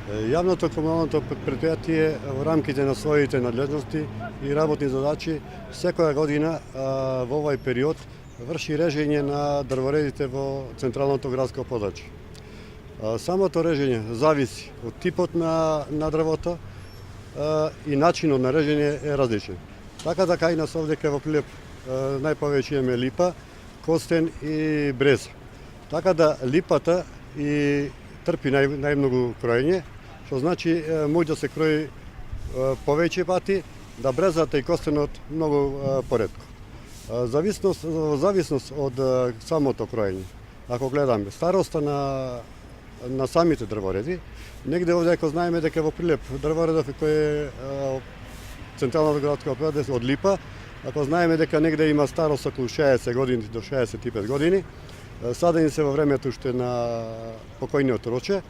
Јавното комуналното предпријатие во рамките на своите надлежности и работни задачи секоја година во овој период врши режење на дрворедите во централното градско подрачје. Самото режење зависи од типот на дрвото и начинот на режење е различен. Така да кај нас овдека во Прилеп најповеќе имаме липа, костен и бреза. Така да липата и трпи најмногу кроење, што значи може да се крои повеќе пати, да брезата и костенот многу поретко. Во зависност од самото кроење, ако гледаме староста на самите дрвореди, негде овде ако знаеме дека во Прилеп дрворедов кој е централното градско подрачје од липа, ако знаеме дека негде има старост околу 60 години до 65 години, садени се во времето уште на покојниот Роче,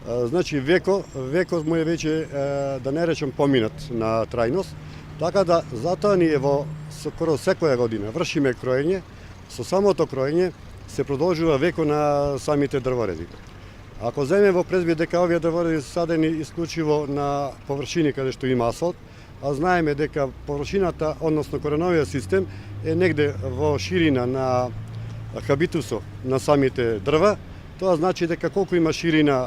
значи векот му е веќе, да не речем, поминат на трајност, така да затоа ние во скоро секоја година вршиме кроење, со самото кроење се продолжува векот на самите дрвореди. Ако земеме во предвид дека овие дрвореди се садени исклучиво на површини каде што има асфалт, а знаеме дека површината, односно кореновиот систем, е негде во ширина на хабитусот на самите дрва, тоа значи дека колку има ширина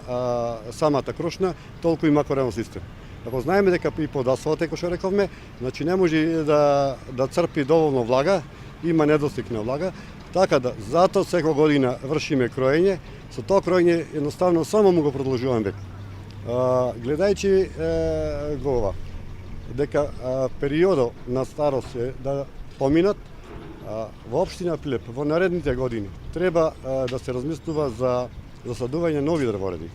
самата крошна, толку има коренов систем. Ако знаеме дека и под асфалт, како што рековме, значи не може да црпи доволно влага, има недостиг на влага, така да затоа секоја година вршиме кроење, со тоа кроење едноставно само му го продолжуваме век. Гледајќи го ова, дека периодот на старост е да поминат, во општина Прилеп во наредните години треба да се размислува за засадување нови дрвореди.